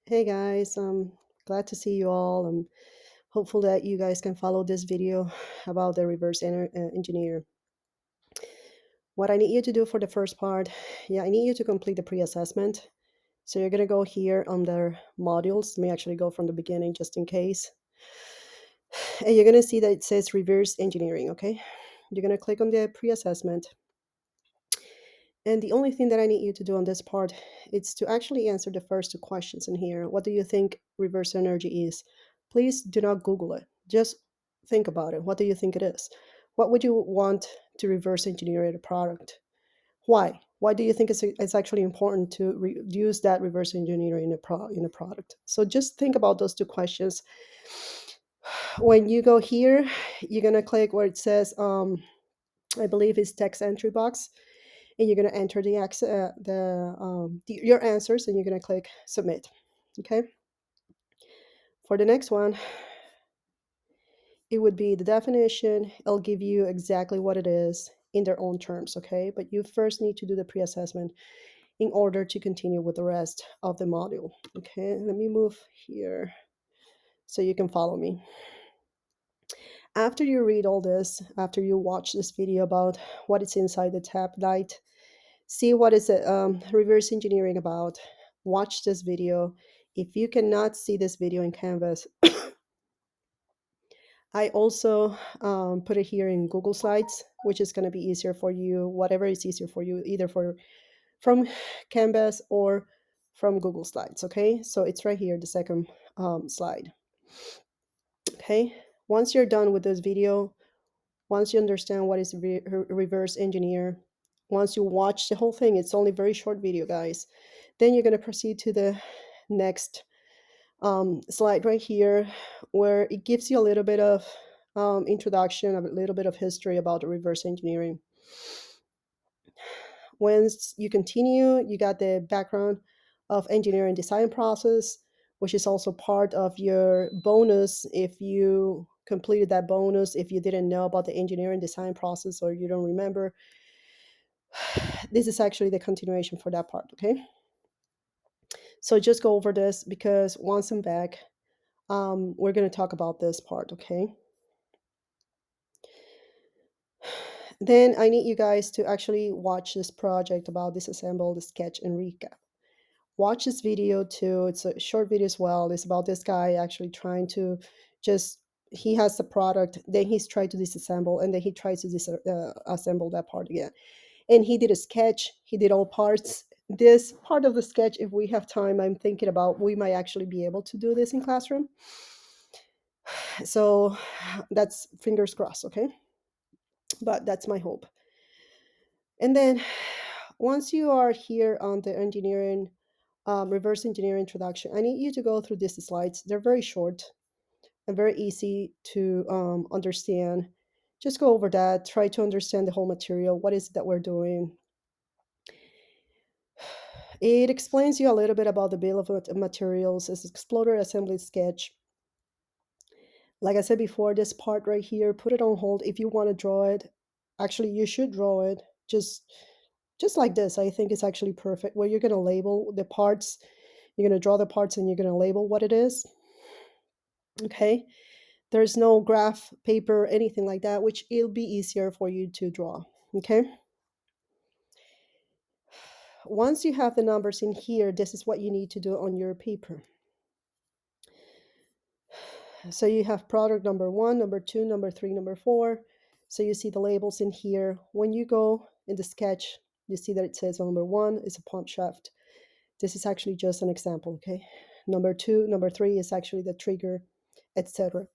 Hey guys, I'm glad to see you all. I'm hopeful that you guys can follow this video about the engineer. What I need you to do for the first part, yeah, I need you to complete the pre-assessment. So you're gonna go here under modules. Let me actually go from the beginning just in case. And you're gonna see that it says reverse engineering, okay? You're gonna click on the pre-assessment. And the only thing that I need you to do on this part is to actually answer the first two questions in here. What do you think reverse energy is? Please do not Google it. Just think about it. What do you think it is? What would you want to reverse engineer in a product? Why? Why do you think it's actually important to use that reverse engineering in a product? So just think about those two questions. When you go here, you're gonna click where it says, I believe it's text entry box, and you're going to enter your answers, and you're going to click submit. Okay. For the next one, it would be the definition. It'll give you exactly what it is in their own terms. Okay, but you first need to do the pre-assessment in order to continue with the rest of the module. Okay, let me move here so you can follow me. After you read all this, after you watch this video about what is inside the tab light, see what is it reverse engineering about, watch this video. If you cannot see this video in Canvas, I also put it here in Google Slides, which is going to be easier for you, whatever is easier for you, either from Canvas or from Google Slides. Okay, so it's right here, the second slide. Okay, once you're done with this video, once you understand what is reverse engineer, once you watch the whole thing, it's only a very short video, guys, then you're going to proceed to the next slide right here, where it gives you a little bit of introduction, a little bit of history about the reverse engineering. Once you continue, you got the background of engineering design process, which is also part of your bonus if you completed that bonus. If you didn't know about the engineering design process or you don't remember, this is actually the continuation for that part. Okay, so just go over this because once I'm back, we're going to talk about this part. Okay, then I need you guys to actually watch this project about disassemble the sketch and recap. Watch this video too. It's a short video as well. It's about this guy actually trying to just, he has the product, then he's trying to disassemble, and then he tries to assemble that part again. And he did a sketch, he did all parts. This part of the sketch, if we have time, I'm thinking about we might actually be able to do this in classroom. So that's fingers crossed, okay? But that's my hope. And then once you are here on the engineering, reverse engineering introduction, I need you to go through these slides. They're very short and very easy to understand. Just go over that, try to understand the whole material. What is it that we're doing? It explains you a little bit about the bill of materials, its exploder assembly sketch. Like I said before, this part right here, put it on hold if you want to draw it. Actually, you should draw it just like this. I think it's actually perfect, where you're going to label the parts. You're going to draw the parts and you're going to label what it is. Okay, there's no graph paper, anything like that, which it'll be easier for you to draw. Okay, once you have the numbers in here, this is what you need to do on your paper. So you have product number 1, number 2, number 3, number 4. So you see the labels in here. When you go in the sketch, you see that it says number 1 is a pump shaft. This is actually just an example, okay? Number 2, number 3 is actually the trigger, etc.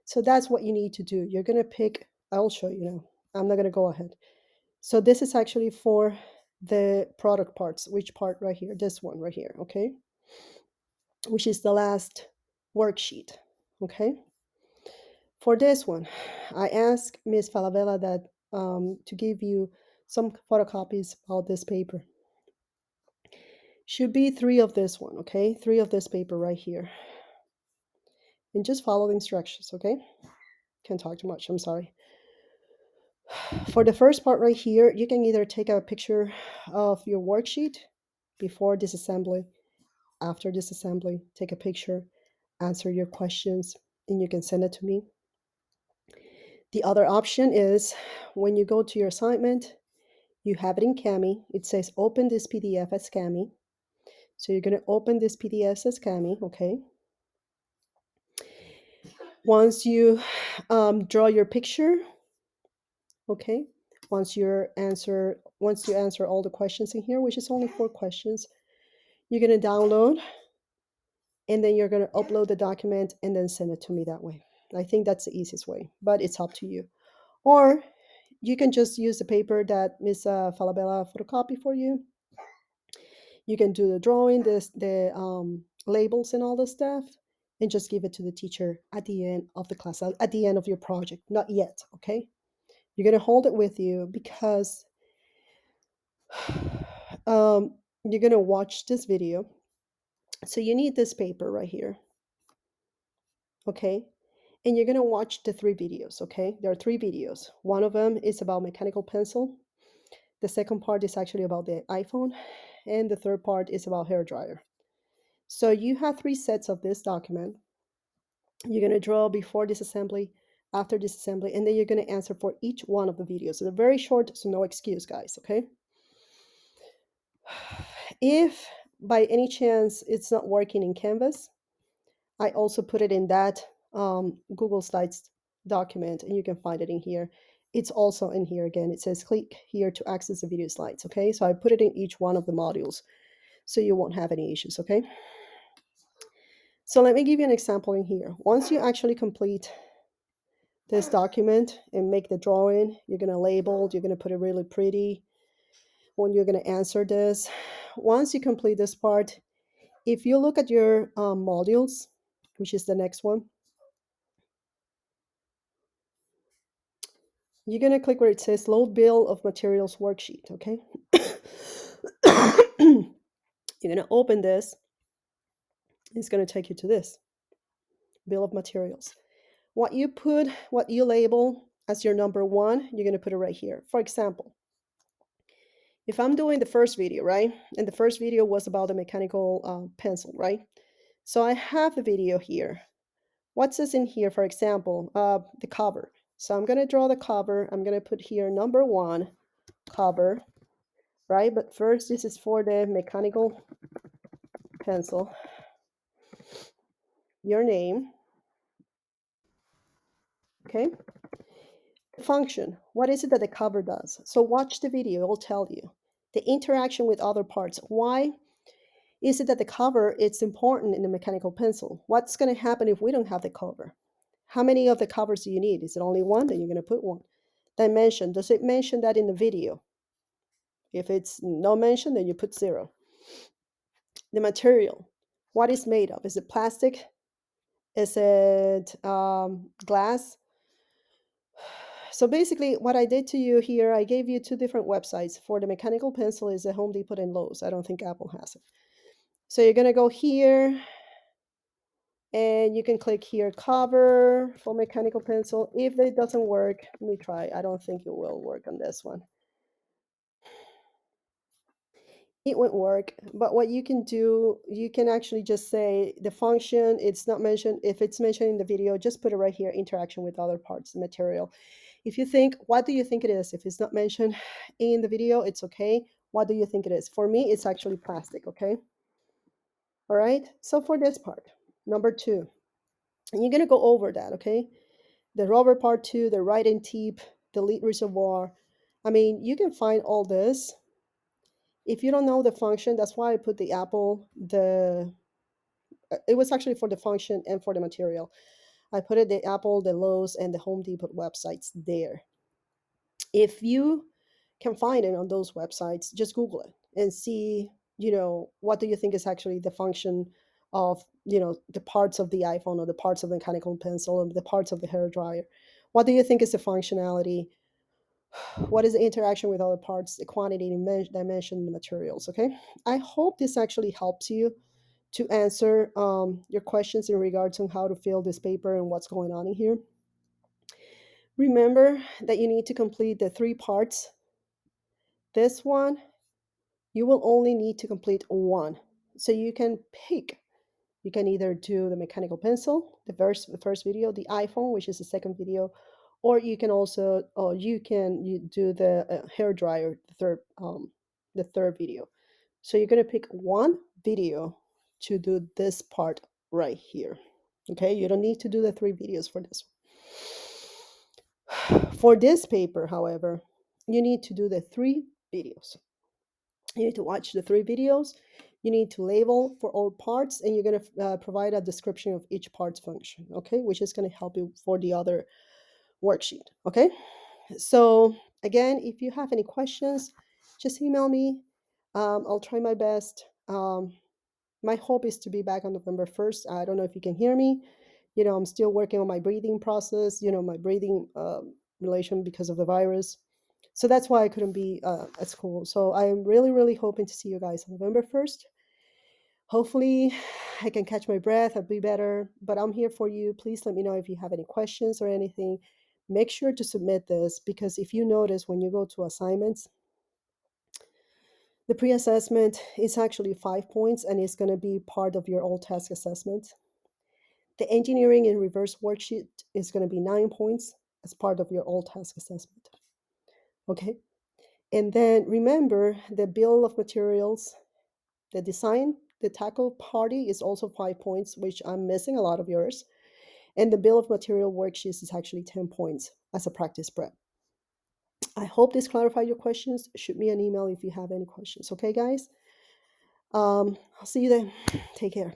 So that's what you need to do. You're going to pick, I'll show you now. I'm not going to go ahead. So this is actually for the product parts, which part right here, this one right here, okay? Which is the last worksheet, okay? For this one, I asked Ms. Falabella that to give you some photocopies of this paper. Should be 3 of this one, okay? 3 of this paper right here. And just follow the instructions, okay? Can't talk too much, I'm sorry. For the first part right here, you can either take a picture of your worksheet before disassembly, after this assembly, take a picture, answer your questions, and you can send it to me. The other option is when you go to your assignment, you have it in Cami. It says open this PDF as Cami. So you're going to open this PDF as Cami, okay? Once you draw your picture, okay? Once you answer all the questions in here, which is only 4 questions, you're going to download and then you're going to upload the document and then send it to me that way. I think that's the easiest way, but it's up to you. Or you can just use the paper that Miss Falabella photocopy for you. You can do the drawing, the labels and all the stuff, and just give it to the teacher at the end of the class, at the end of your project. Not yet, okay? You're going to hold it with you because you're going to watch this video. So you need this paper right here, okay? And you're going to watch the 3 videos, okay? There are 3 videos. One of them is about mechanical pencil. The second part is actually about the iPhone. And the third part is about hair dryer. So you have 3 sets of this document. You're going to draw before this assembly, after this assembly, and then you're going to answer for each one of the videos. So they're very short, so no excuse, guys, okay? If by any chance it's not working in Canvas, I also put it in that Google Slides document, and you can find it in here. It's also in here again. It says click here to access the video slides, okay? So I put it in each one of the modules so you won't have any issues, okay? So let me give you an example in here. Once you actually complete this document and make the drawing, you're going to label, you're going to put it really pretty when you're going to answer this. Once you complete this part, if you look at your modules, which is the next one, you're going to click where it says load bill of materials worksheet, okay? You're going to open this. It's going to take you to this bill of materials. What you label as your number 1, you're going to put it right here. For example, if I'm doing the first video, right? And the first video was about the mechanical pencil, right? So I have the video here. What's this in here, for example? The cover. So I'm going to draw the cover. I'm going to put here number 1, cover, right? But first, this is for the mechanical pencil. Your name, okay? Function. What is it that the cover does? So watch the video. It will tell you. The interaction with other parts. Why is it that the cover it's important in the mechanical pencil? What's going to happen if we don't have the cover? How many of the covers do you need? Is it only one? Then you're going to put one. Dimension. Does it mention that in the video? If it's no mention, then you put 0. The material. What is made of? Is it plastic? Is it glass? So basically, what I did to you here, I gave you 2 different websites. For the mechanical pencil is the Home Depot and Lowe's. I don't think Apple has it. So you're going to go here, and you can click here, cover for mechanical pencil. If it doesn't work, let me try. I don't think it will work on this one. It won't work, but what you can do, you can actually just say the function, it's not mentioned. If it's mentioned in the video, just put it right here, interaction with other parts, the material. If you think, what do you think it is? If it's not mentioned in the video, it's okay. What do you think it is? For me, it's actually plastic, okay? All right, so for this part, number 2, and you're gonna go over that, okay? The rubber part 2, the writing tip, the lead reservoir. I mean, you can find all this. If you don't know the function, that's why I put the Apple, it was actually for the function and for the material. I put it the Apple, the Lowe's, and the Home Depot websites there. If you can find it on those websites, just Google it and see, what do you think is actually the function of, the parts of the iPhone or the parts of the mechanical pencil or the parts of the hair dryer. What do you think is the functionality? What is the interaction with other parts, the quantity, dimension, the materials, okay? I hope this actually helps you to answer your questions in regards on how to fill this paper and what's going on in here. Remember that you need to complete the 3 parts. This one, you will only need to complete 1. So you can pick. You can either do the mechanical pencil, the first video, the iPhone, which is the second video, or you can also, or you do the hair dryer, the third video. So you're gonna pick one video to do this part right here. Okay, you don't need to do the three videos for this one. For this paper, however, you need to do the three videos. You need to watch the three videos. You need to label for all parts, and you're going to provide a description of each part's function, okay, which is going to help you for the other worksheet, okay? So again, if you have any questions, just email me. I'll try my best. My hope is to be back on November 1st. I don't know if you can hear me. I'm still working on my breathing process, my breathing relation because of the virus. So that's why I couldn't be at school. So I'm really, really hoping to see you guys on November 1st. Hopefully, I can catch my breath. I'll be better. But I'm here for you. Please let me know if you have any questions or anything. Make sure to submit this because if you notice when you go to assignments, the pre-assessment is actually 5 points and it's going to be part of your all task assessment. The engineering in reverse worksheet is going to be 9 points as part of your all task assessment. Okay. And then remember the bill of materials, the design, the tackle party is also 5 points, which I'm missing a lot of yours. And the bill of material worksheets is actually 10 points as a practice prep. I hope this clarified your questions. Shoot me an email if you have any questions. Okay, guys? I'll see you then. Take care.